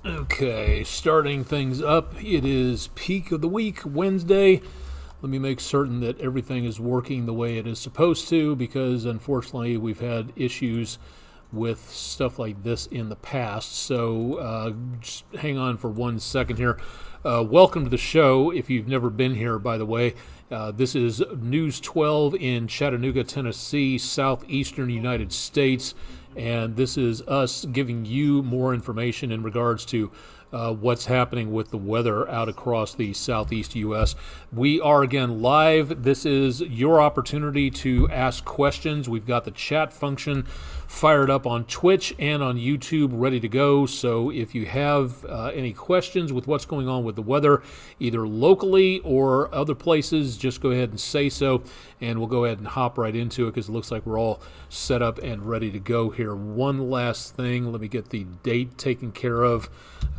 Okay, starting things up. It is peak of the week, Wednesday. Let me make certain that everything is working the way it is supposed to, because unfortunately we've had issues with stuff like this in the past. So just hang on for 1 second here. Welcome to the show. If you've never been here, by the way, this is News 12 in Chattanooga, Tennessee, southeastern United States. And this is us giving you more information in regards to what's happening with the weather out across the southeast U.S. We are again live. This is your opportunity to ask questions. We've got the chat function fired up on Twitch and on YouTube ready to go. So if you have any questions with what's going on with the weather, either locally or other places, just go ahead and say so, and we'll go ahead and hop right into it because it looks like we're all set up and ready to go here. One last thing, let me get the date taken care of.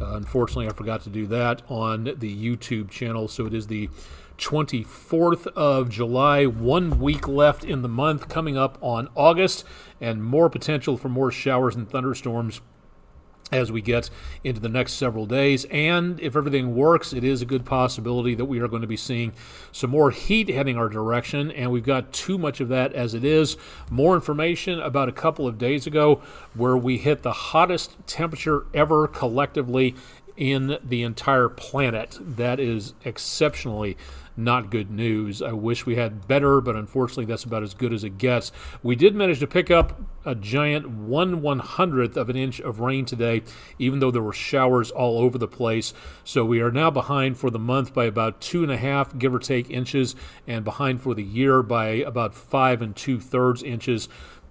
Unfortunately, I forgot to do that on the YouTube channel, so it is the 24th of July, 1 week left in the month, coming up on August, and more potential for more showers and thunderstorms as we get into the next several days. And if everything works, it is a good possibility that we are going to be seeing some more heat heading our direction, and we've got too much of that as it is. More information about a couple of days ago where we hit the hottest temperature ever collectively in the entire planet. That is exceptionally not good news. I wish we had better, but unfortunately that's about as good as it gets. We did manage to pick up a giant 1/100th of an inch of rain today, even though there were showers all over the place. So we are now behind for the month by about 2.5, give or take, inches, and behind for the year by about 5 2/3 inches,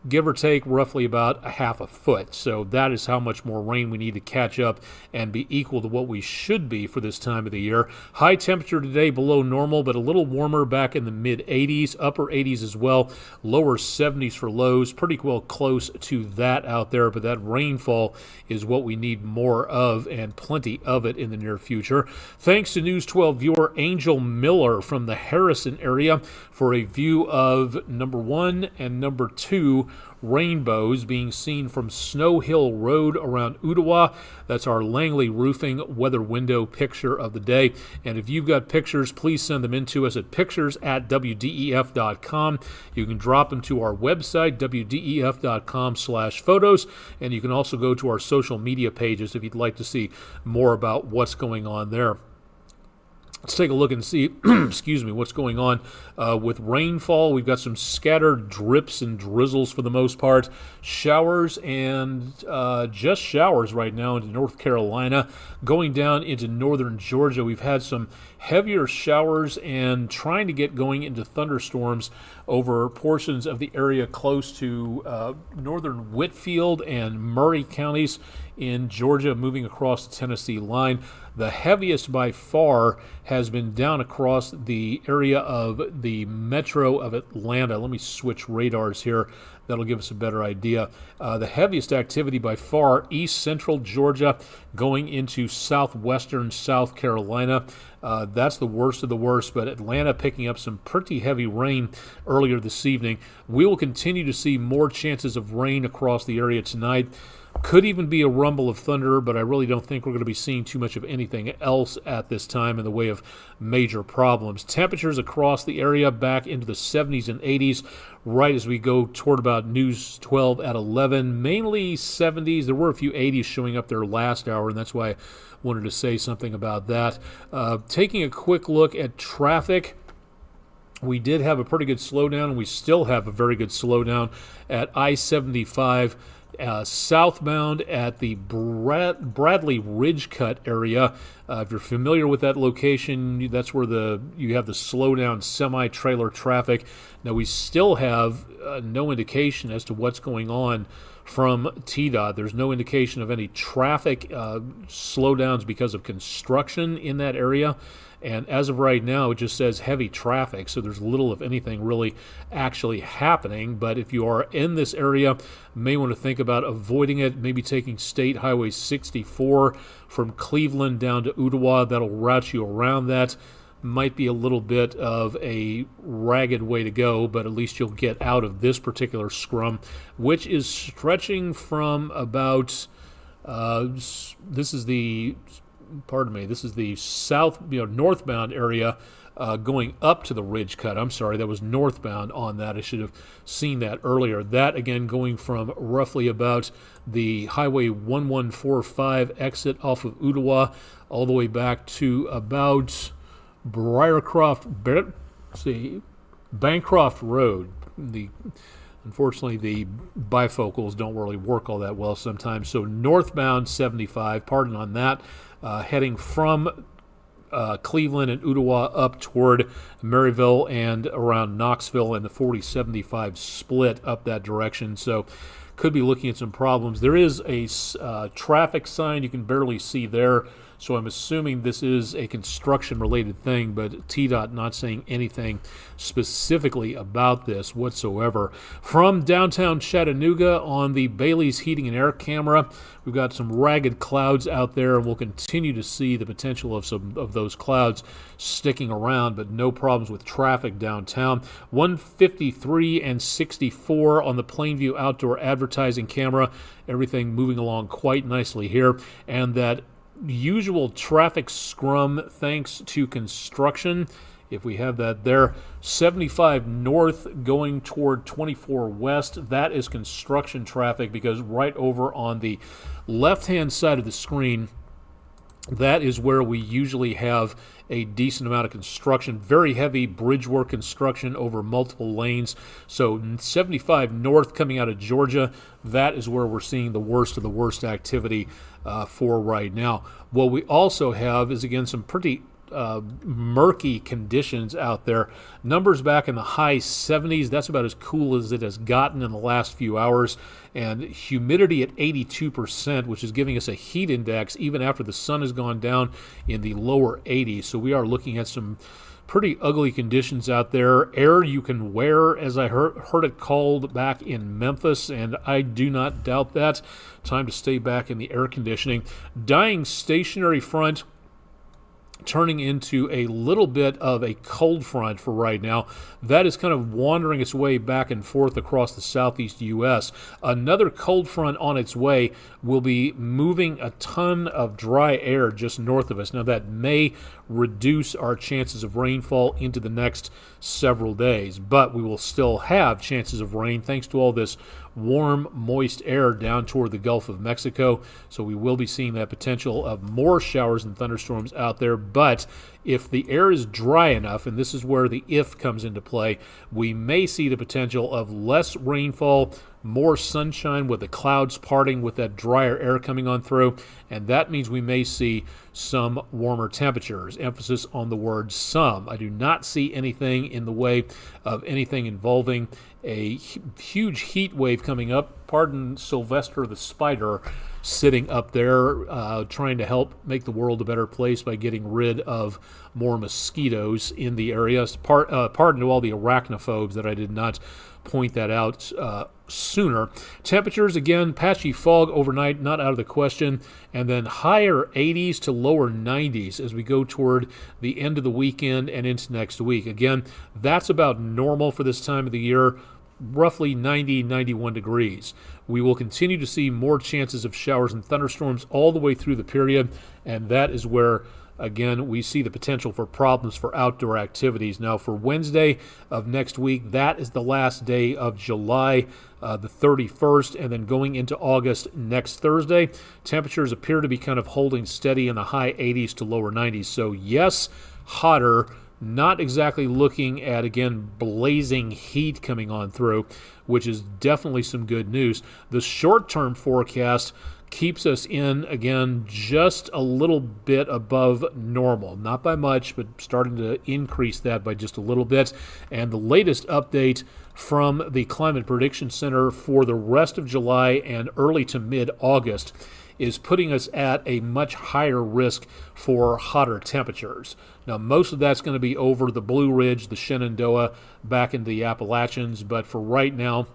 give or take roughly about 1/2 foot. So that is how much more rain we need to catch up and be equal to what we should be for this time of the year. High temperature today below normal, but a little warmer back in the mid 80s, upper 80s as well, lower 70s for lows, pretty well close to that out there. But that rainfall is what we need more of, and plenty of it in the near future. Thanks to News 12 viewer Angel Miller from the Harrison area for a view of number 1 and number 2 rainbows being seen from Snow Hill Road around Ottawa. That's our Langley Roofing weather window picture of the day. And if you've got pictures, please send them in to us at pictures@wdef.com. You can drop them to our website, wdef.com/photos, and you can also go to our social media pages if you'd like to see more about what's going on there. Let's take a look and see, excuse me, what's going on with rainfall. We've got some scattered drips and drizzles for the most part. Showers and just showers right now into North Carolina. Going down into northern Georgia, we've had some heavier showers and trying to get going into thunderstorms over portions of the area close to northern Whitfield and Murray counties in Georgia, moving across the Tennessee line. The heaviest by far has been down across the area of the metro of Atlanta. Let me switch radars here. That'll give us a better idea. The heaviest activity by far, east central Georgia going into southwestern South Carolina. That's the worst of the worst, but Atlanta picking up some pretty heavy rain earlier this evening. We will continue to see more chances of rain across the area tonight. Could even be a rumble of thunder, but I really don't think we're going to be seeing too much of anything else at this time in the way of major problems. Temperatures across the area back into the 70s and 80s right as we go toward about News 12 at 11. Mainly 70s. There were a few 80s showing up there last hour, and that's why I wanted to say something about that. Taking a quick look at traffic. We did have a pretty good slowdown, and we still have a very good slowdown at I-75 southbound at the Bradley Ridge Cut area. If you're familiar with that location, that's where you have the slowdown semi-trailer traffic. Now, we still have no indication as to what's going on from TDOT. There's no indication of any traffic slowdowns because of construction in that area. And as of right now, it just says heavy traffic, so there's little, if anything, really actually happening. But if you are in this area, may want to think about avoiding it, maybe taking State Highway 64 from Cleveland down to Ottawa. That'll route you around that. Might be a little bit of a ragged way to go, but at least you'll get out of this particular scrum, which is stretching from about This is the, pardon me, this is the south, northbound area going up to the ridge cut. I'm sorry, that was northbound on that. I should have seen that earlier. That, again, going from roughly about the Highway 1145 exit off of Ottawa all the way back to about Bancroft Road. Unfortunately, the bifocals don't really work all that well sometimes. So northbound 75, pardon on that, heading from Cleveland and Ottawa up toward Maryville and around Knoxville, and the 40-75 split up that direction. So could be looking at some problems. There is a traffic sign you can barely see there, so I'm assuming this is a construction-related thing, but TDOT not saying anything specifically about this whatsoever. From downtown Chattanooga on the Bailey's Heating and Air camera, we've got some ragged clouds out there, and we'll continue to see the potential of some of those clouds sticking around, but no problems with traffic downtown. 153 and 64 on the Plainview Outdoor Advertising camera. Everything moving along quite nicely here, and that usual traffic scrum thanks to construction, if we have that there. 75 north going toward 24 west, that is construction traffic, because right over on the left-hand side of the screen, that is where we usually have a decent amount of construction, very heavy bridge work construction over multiple lanes. So 75 north coming out of Georgia, that is where we're seeing the worst of the worst activity for right now. What we also have is, again, some pretty murky conditions out there. Numbers back in the high 70s. That's about as cool as it has gotten in the last few hours. And humidity at 82%, which is giving us a heat index even after the sun has gone down in the lower 80s. So we are looking at some pretty ugly conditions out there. Air you can wear, as I heard it called back in Memphis, and I do not doubt that. Time to stay back in the air conditioning. Dying stationary front turning into a little bit of a cold front for right now. That is kind of wandering its way back and forth across the southeast U.S. Another cold front on its way will be moving a ton of dry air just north of us. Now, that may reduce our chances of rainfall into the next several days, but we will still have chances of rain thanks to all this warm, moist air down toward the Gulf of Mexico. So we will be seeing that potential of more showers and thunderstorms out there. But if the air is dry enough, and this is where the if comes into play, we may see the potential of less rainfall, more sunshine with the clouds parting with that drier air coming on through, and that means we may see some warmer temperatures. Emphasis on the word some. I do not see anything in the way of anything involving a huge heat wave coming up. Pardon Sylvester the Spider sitting up there trying to help make the world a better place by getting rid of more mosquitoes in the area. Pardon to all the arachnophobes that I did not point that out sooner. Temperatures, again, patchy fog overnight, not out of the question, and then higher 80s to lower 90s as we go toward the end of the weekend and into next week. Again, that's about normal for this time of the year, roughly 90, 91 degrees. We will continue to see more chances of showers and thunderstorms all the way through the period, and that is where, again, we see the potential for problems for outdoor activities. Now, for Wednesday of next week, that is the last day of July, the 31st, and then going into August next Thursday, temperatures appear to be kind of holding steady in the high 80s to lower 90s. So, yes, hotter, not exactly looking at, again, blazing heat coming on through, which is definitely some good news. The short-term forecast keeps us in, again, just a little bit above normal. Not by much, but starting to increase that by just a little bit. And the latest update from the Climate Prediction Center for the rest of July and early to mid-August is putting us at a much higher risk for hotter temperatures. Now, most of that's going to be over the Blue Ridge, the Shenandoah, back into the Appalachians, but for right now,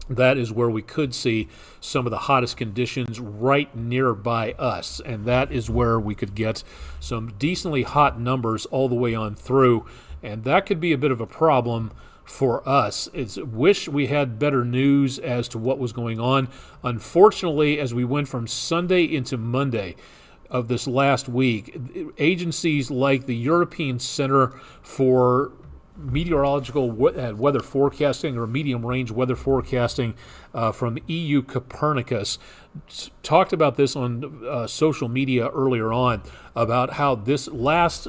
that is where we could see some of the hottest conditions right nearby us, and that is where we could get some decently hot numbers all the way on through, and that could be a bit of a problem for us. It's wish we had better news as to what was going on. Unfortunately, as we went from Sunday into Monday of this last week, agencies like the European Center for Meteorological Weather Forecasting, or Medium Range Weather Forecasting from EU Copernicus, talked about this on social media earlier on, about how this last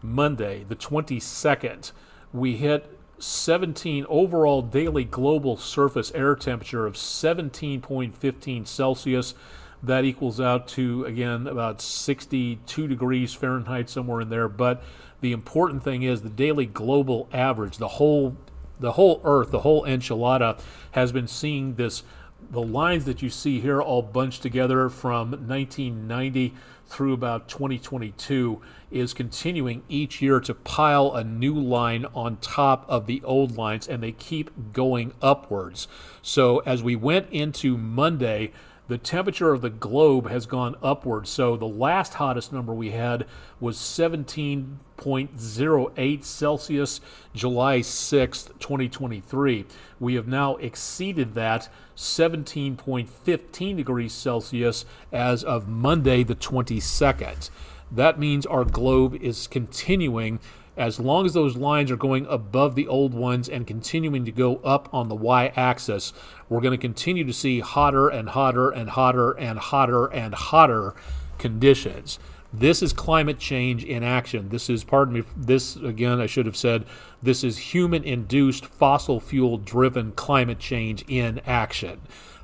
Monday, the 22nd, we hit 17 overall daily global surface air temperature of 17.15 Celsius. That equals out to, again, about 62 degrees Fahrenheit, somewhere in there. But the important thing is the daily global average, the whole Earth, the whole enchilada, has been seeing this. The lines that you see here all bunched together from 1990 through about 2022 is continuing each year to pile a new line on top of the old lines, and they keep going upwards. So as we went into Monday, the temperature of the globe has gone upwards. So the last hottest number we had was 17.08 Celsius, July 6th, 2023. We have now exceeded that, 17.15 degrees Celsius, as of Monday the 22nd. That means our globe is continuing, as long as those lines are going above the old ones and continuing to go up on the y-axis, we're going to continue to see hotter and hotter and hotter and hotter and hotter conditions. This is climate change in action. This is, pardon me, this, again, I should have said, this is human-induced, fossil fuel-driven climate change in action.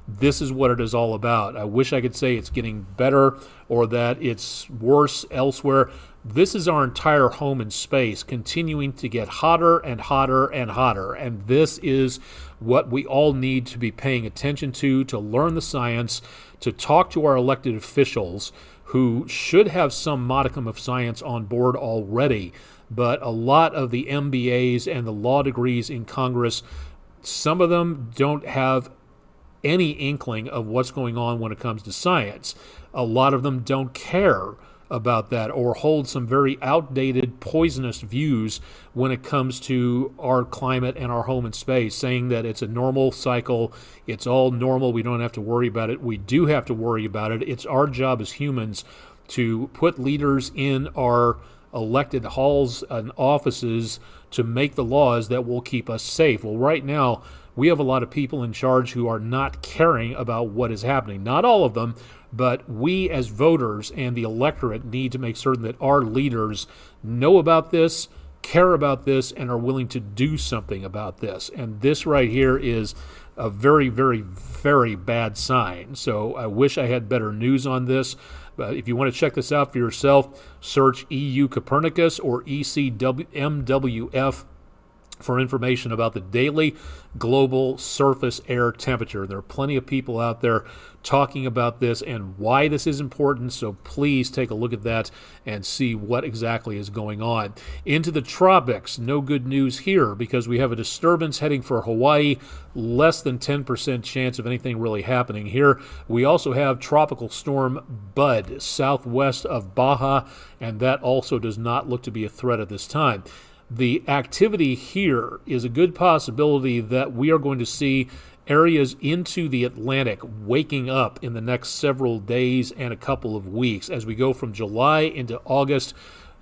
This is what it is all about. I wish I could say it's getting better or that it's worse elsewhere. This is our entire home in space, continuing to get hotter and hotter and hotter. And this is what we all need to be paying attention to learn the science, to talk to our elected officials who should have some modicum of science on board already. But a lot of the MBAs and the law degrees in Congress, some of them don't have any inkling of what's going on when it comes to science. A lot of them don't care about that, or hold some very outdated, poisonous views when it comes to our climate and our home in space, saying that it's a normal cycle, it's all normal, we don't have to worry about it. We do have to worry about it. It's our job as humans to put leaders in our elected halls and offices to make the laws that will keep us safe. Well, right now, we have a lot of people in charge who are not caring about what is happening. Not all of them, but we as voters and the electorate need to make certain that our leaders know about this, care about this, and are willing to do something about this. And this right here is a very, very, very bad sign. So I wish I had better news on this. But if you want to check this out for yourself, search EU Copernicus or ECMWF for information about the daily global surface air temperature. There are plenty of people out there talking about this and why this is important, so please take a look at that and see what exactly is going on. Into the tropics, no good news here because we have a disturbance heading for Hawaii, less than 10% chance of anything really happening here. We also have Tropical Storm Bud southwest of Baja, and that also does not look to be a threat at this time. The activity here is a good possibility that we are going to see areas into the Atlantic waking up in the next several days and a couple of weeks. As we go from July into August,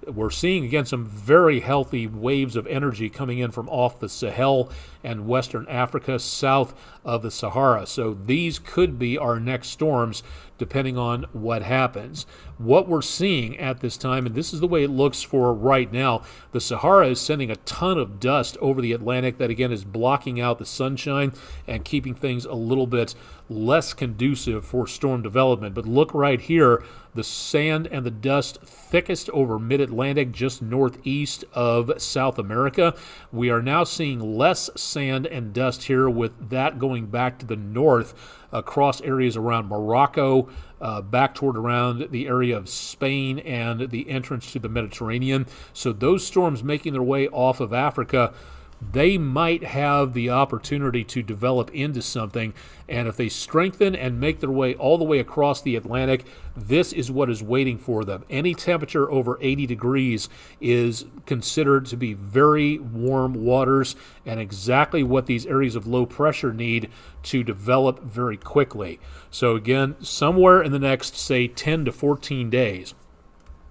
we're seeing, again, some very healthy waves of energy coming in from off the Sahel and Western Africa, south of the Sahara. So these could be our next storms, depending on what happens. What we're seeing at this time, and this is the way it looks for right now, the Sahara is sending a ton of dust over the Atlantic that, again, is blocking out the sunshine and keeping things a little bit less conducive for storm development. But look right here, the sand and the dust thickest over mid-Atlantic, just northeast of South America. We are now seeing less sand and dust here, with that going back to the north across areas around Morocco, back toward around the area of Spain and the entrance to the Mediterranean. So those storms making their way off of Africa, they might have the opportunity to develop into something. And if they strengthen and make their way all the way across the Atlantic, this is what is waiting for them. Any temperature over 80 degrees is considered to be very warm waters, and exactly what these areas of low pressure need to develop very quickly. So again, somewhere in the next, say, 10 to 14 days,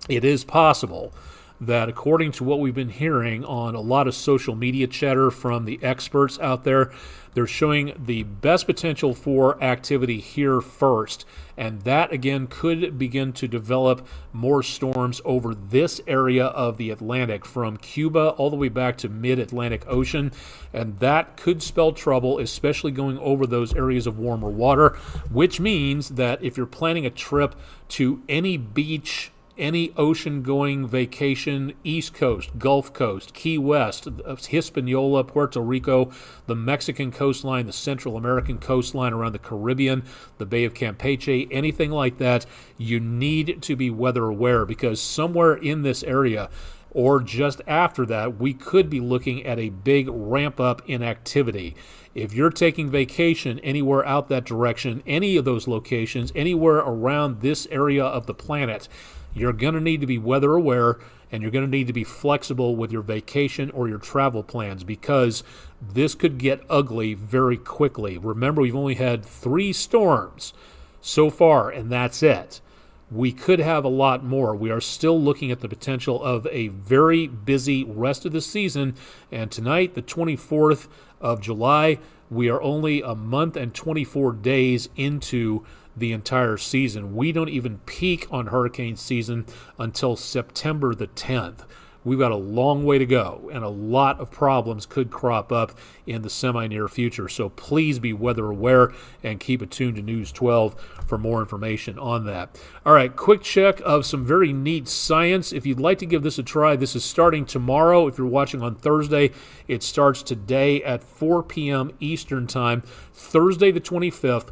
it is possible that, according to what we've been hearing on a lot of social media chatter from the experts out there, they're showing the best potential for activity here first. And that, again, could begin to develop more storms over this area of the Atlantic, from Cuba all the way back to mid-Atlantic Ocean. And that could spell trouble, especially going over those areas of warmer water, which means that if you're planning a trip to any beach, any ocean-going vacation, East Coast, Gulf Coast, Key West, Hispaniola, Puerto Rico, the Mexican coastline, the Central American coastline around the Caribbean, the Bay of Campeche, anything like that, you need to be weather aware, because somewhere in this area or just after that, we could be looking at a big ramp up in activity. If you're taking vacation anywhere out that direction, any of those locations, anywhere around this area of the planet, you're going to need to be weather aware, and you're going to need to be flexible with your vacation or your travel plans, because this could get ugly very quickly. Remember, we've only had 3 storms so far, and that's it. We could have a lot more. We are still looking at the potential of a very busy rest of the season, and tonight, the 24th of July, we are only a month and 24 days into the entire season. We don't even peak on hurricane season until September the 10th. We've got a long way to go, and a lot of problems could crop up in the semi-near future. So please be weather aware and keep it tuned to News 12 for more information on that. All right, quick check of some very neat science. If you'd like to give this a try, this is starting tomorrow. If you're watching on Thursday, it starts today at 4 p.m. Eastern Time, Thursday the 25th.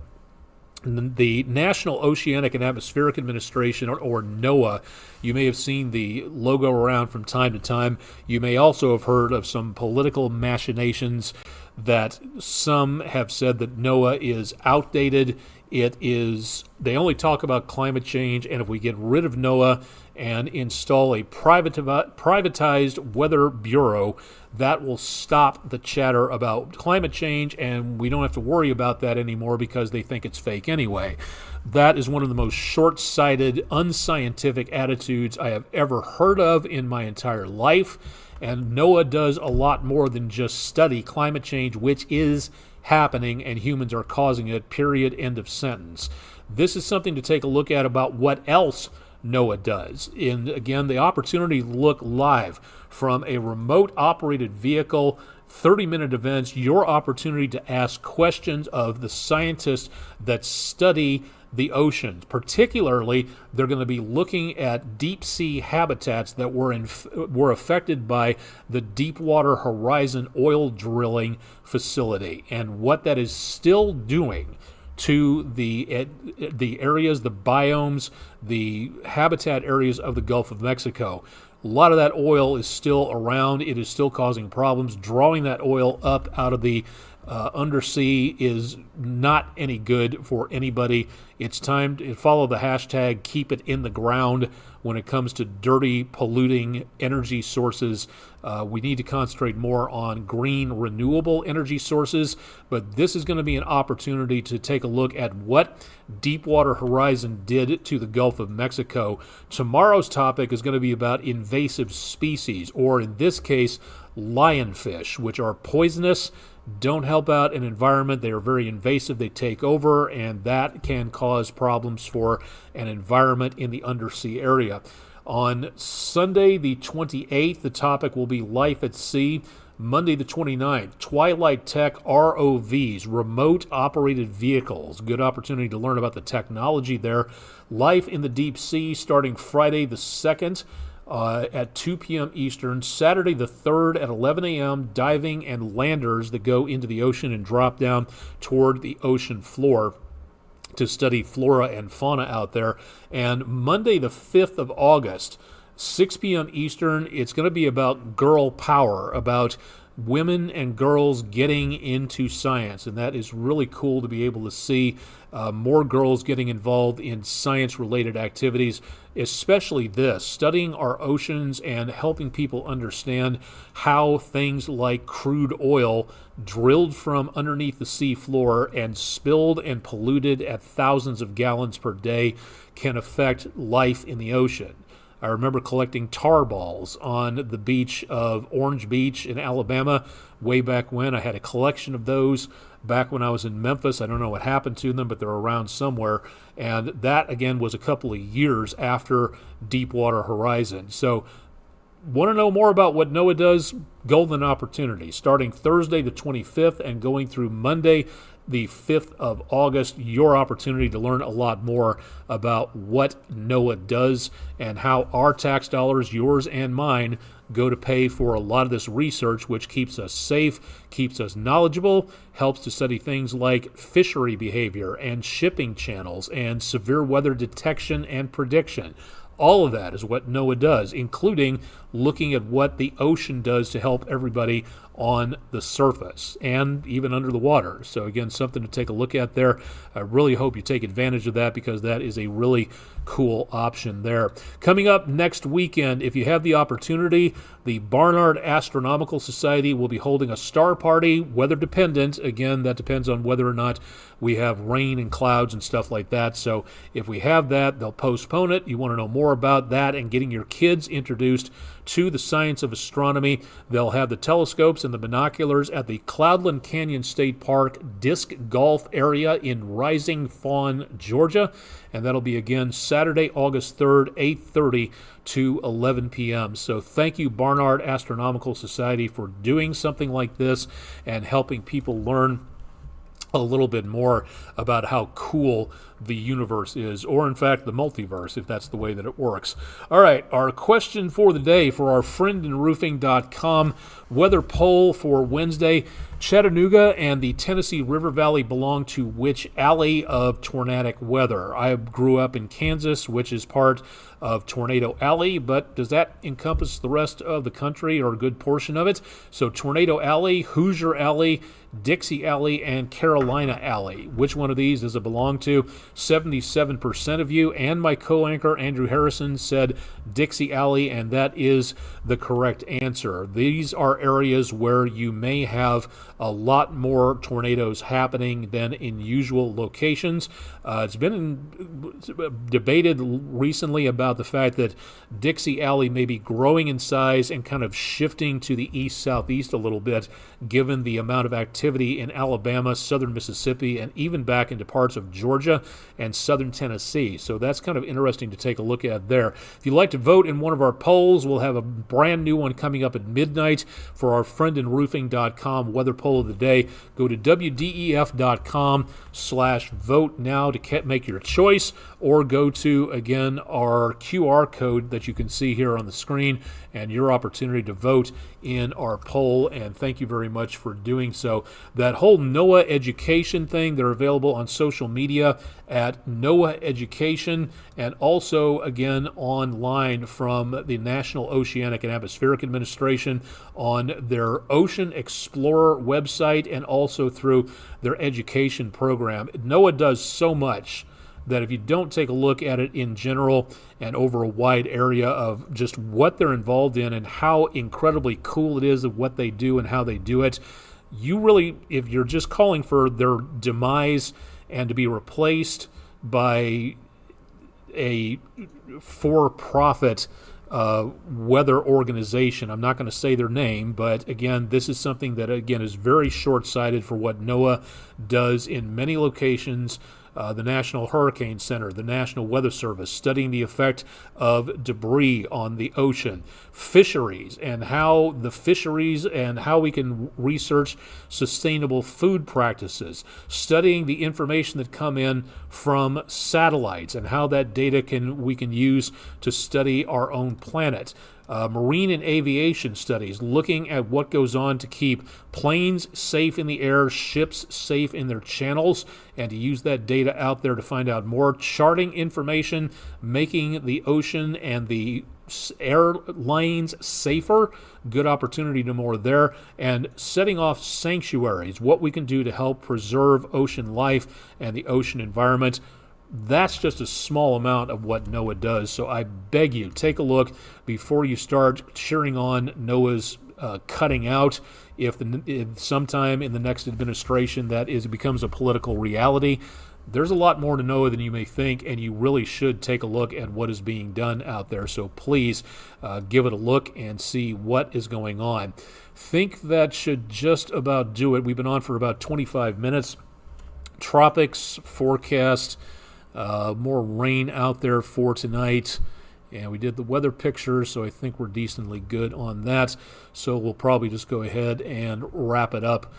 The National Oceanic and Atmospheric Administration, or NOAA, you may have seen the logo around from time to time. You may also have heard of some political machinations that some have said that NOAA is outdated. They only talk about climate change, and if we get rid of NOAA and install a privatized weather bureau, that will stop the chatter about climate change, and we don't have to worry about that anymore because they think it's fake anyway. That is one of the most short-sighted, unscientific attitudes I have ever heard of in my entire life, and NOAA does a lot more than just study climate change, which is happening, and humans are causing it, period, end of sentence. This is something to take a look at about what else NOAA does. And again, the opportunity to look live from a remote operated vehicle, 30-minute events, your opportunity to ask questions of the scientists that study the oceans. Particularly, they're going to be looking at deep sea habitats that were affected by the Deepwater Horizon oil drilling facility, and what that is still doing to the areas, the biomes, the habitat areas of the Gulf of Mexico. A lot of that oil is still around. It is still causing problems. Drawing that oil up out of the undersea is not any good for anybody. It's time to follow the hashtag keep it in the ground when it comes to dirty, polluting energy sources. We need to concentrate more on green, renewable energy sources, but this is going to be an opportunity to take a look at what Deepwater Horizon did to the Gulf of Mexico. Tomorrow's topic is going to be about invasive species, or in this case, lionfish, which are poisonous, don't help out an environment. They are very invasive. They take over, and that can cause problems for an environment in the undersea area. On Sunday, the 28th, the topic will be life at sea. Monday, the 29th, Twilight Tech ROVs, remote operated vehicles. Good opportunity to learn about the technology there. Life in the deep sea starting Friday, the 2nd. At 2 p.m. Eastern, Saturday the 3rd at 11 a.m., diving and landers that go into the ocean and drop down toward the ocean floor to study flora and fauna out there. And Monday the 5th of August, 6 p.m. Eastern, it's going to be about girl power, about women and girls getting into science, and that is really cool to be able to see more girls getting involved in science-related activities, especially this, studying our oceans and helping people understand how things like crude oil drilled from underneath the sea floor and spilled and polluted at thousands of gallons per day can affect life in the ocean. I remember collecting tar balls on the beach of Orange Beach in Alabama way back when. I had a collection of those back when I was in Memphis. I don't know what happened to them, but they're around somewhere. And that, again, was a couple of years after Deepwater Horizon. So want to know more about what NOAA does? Golden opportunity. Starting Thursday the 25th and going through Monday the 5th of August, your opportunity to learn a lot more about what NOAA does and how our tax dollars, yours and mine, go to pay for a lot of this research, which keeps us safe, keeps us knowledgeable, helps to study things like fishery behavior and shipping channels and severe weather detection and prediction. All of that is what NOAA does, including looking at what the ocean does to help everybody on the surface and even under the water. So again, something to take a look at there. I really hope you take advantage of that because that is a really cool option there. Coming up next weekend, if you have the opportunity, the Barnard Astronomical Society will be holding a star party, weather dependent. Again, that depends on whether or not we have rain and clouds and stuff like that. So if we have that, they'll postpone it. You want to know more about that and getting your kids introduced to the science of astronomy, they'll have the telescopes and the binoculars at the Cloudland Canyon State Park Disc Golf Area in Rising Fawn, Georgia. And that'll be again Saturday, August 3rd, 8:30 to 11 p.m. So thank you, Barnard Astronomical Society, for doing something like this and helping people learn a little bit more about how cool the universe is, or in fact the multiverse, if that's the way that it works. All right, our question for the day for our friendinroofing.com weather poll for Wednesday: Chattanooga and the Tennessee River Valley belong to which alley of tornadic weather? I grew up in Kansas, which is part of Tornado Alley, but does that encompass the rest of the country or a good portion of it? So Tornado Alley, Hoosier Alley, Dixie Alley, and Carolina Alley. Which one of these does it belong to? 77% of you and my co-anchor Andrew Harrison said Dixie Alley, and that is the correct answer. These are areas where you may have a lot more tornadoes happening than in usual locations. It's been debated recently about the fact that Dixie Alley may be growing in size and kind of shifting to the east-southeast a little bit, given the amount of activity in Alabama, southern Mississippi, and even back into parts of Georgia and southern Tennessee. So that's kind of interesting to take a look at there. If you'd like to vote in one of our polls, we'll have a brand new one coming up at midnight for our friendinroofing.com weather poll of the day. Go to wdef.com/vote now to make your choice, or go to, again, our QR code that you can see here on the screen and your opportunity to vote in our poll. And thank you very much for doing so. That whole NOAA education thing, they're available on social media at NOAA Education, and also again online from the National Oceanic and Atmospheric Administration on their Ocean Explorer website and also through their education program. NOAA does so much that if you don't take a look at it in general and over a wide area of just what they're involved in and how incredibly cool it is of what they do and how they do it, you really, if you're just calling for their demise and to be replaced by a for-profit weather organization, I'm not going to say their name, but again, this is something that, again, is very short-sighted for what NOAA does in many locations. The National Hurricane Center, the National Weather Service, studying the effect of debris on the ocean, fisheries and how we can research sustainable food practices, studying the information that come in from satellites and how that data we can use to study our own planet. Marine and aviation studies, looking at what goes on to keep planes safe in the air, ships safe in their channels, and to use that data out there to find out more. Charting information, making the ocean and the air lanes safer, good opportunity to more there, and setting off sanctuaries, what we can do to help preserve ocean life and the ocean environment. That's just a small amount of what NOAA does. So I beg you, take a look before you start cheering on NOAA's cutting out. If sometime in the next administration becomes a political reality, there's a lot more to NOAA than you may think, and you really should take a look at what is being done out there. So please give it a look and see what is going on. Think that should just about do it. We've been on for about 25 minutes. Tropics forecast, more rain out there for tonight. And we did the weather picture, so I think we're decently good on that. So we'll probably just go ahead and wrap it up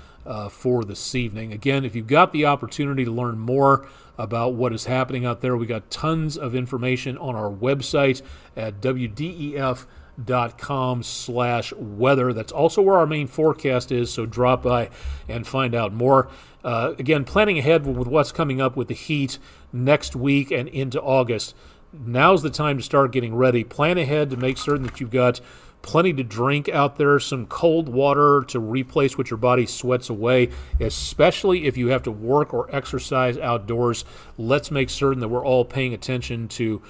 for this evening. Again, if you've got the opportunity to learn more about what is happening out there, we got tons of information on our website at wdef.com/weather. That's also where our main forecast is, so drop by and find out more. Again, planning ahead with what's coming up with the heat next week and into August. Now's the time to start getting ready. Plan ahead to make certain that you've got plenty to drink out there, some cold water to replace what your body sweats away, especially if you have to work or exercise outdoors. Let's make certain that we're all paying attention to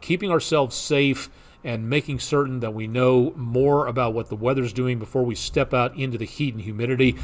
keeping ourselves safe and making certain that we know more about what the weather's doing before we step out into the heat and humidity.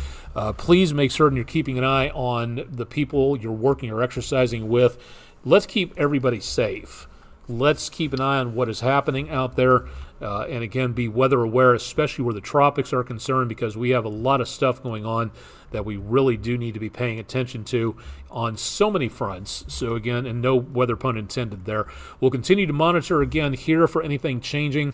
Please make certain you're keeping an eye on the people you're working or exercising with. Let's keep everybody safe. Let's keep an eye on what is happening out there, and again, be weather aware, especially where the tropics are concerned, because we have a lot of stuff going on that we really do need to be paying attention to on so many fronts. So again, and no weather pun intended there. We'll continue to monitor again here for anything changing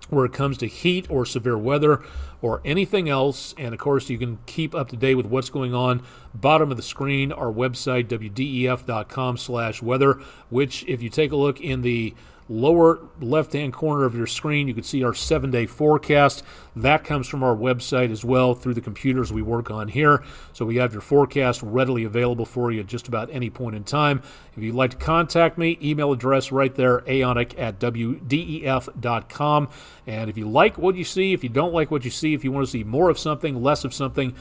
where it comes to heat or severe weather or anything else. And of course, you can keep up to date with what's going on. Bottom of the screen, our website, wdef.com/weather, which if you take a look in the lower left-hand corner of your screen, you can see our 7-day forecast. That comes from our website as well through the computers we work on here. So we have your forecast readily available for you at just about any point in time. If you'd like to contact me, email address right there, aonek@wdef.com. And if you like what you see, if you don't like what you see, if you want to see more of something, less of something,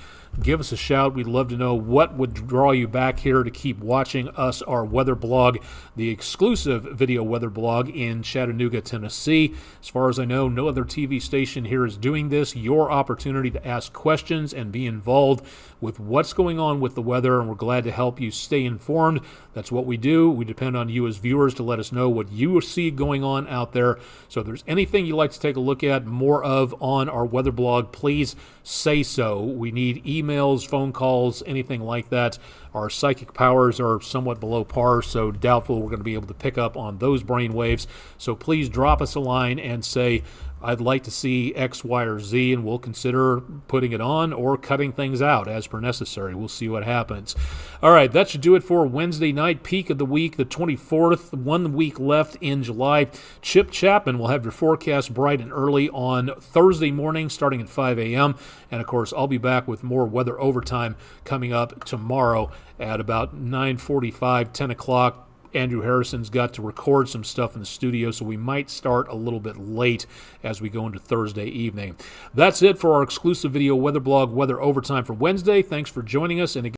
give us a shout. We'd love to know what would draw you back here to keep watching us, our weather blog, the exclusive video weather blog in Chattanooga, Tennessee. As far as I know, no other TV station here is doing this. Your opportunity to ask questions and be involved with what's going on with the weather, and we're glad to help you stay informed. That's what we do. We depend on you as viewers to let us know what you see going on out there. So if there's anything you'd like to take a look at more of on our weather blog, please say so. We need emails, phone calls, anything like that. Our psychic powers are somewhat below par, so doubtful we're going to be able to pick up on those brain waves. So please drop us a line and say, I'd like to see X, Y, or Z, and we'll consider putting it on or cutting things out as per necessary. We'll see what happens. All right, that should do it for Wednesday night, peak of the week, the 24th, 1 week left in July. Chip Chapman will have your forecast bright and early on Thursday morning starting at 5 a.m. And, of course, I'll be back with more weather overtime coming up tomorrow at about 9:45, 10 o'clock. Andrew Harrison's got to record some stuff in the studio, so we might start a little bit late as we go into Thursday evening. That's it for our exclusive video weather blog, Weather Overtime for Wednesday. Thanks for joining us. And again,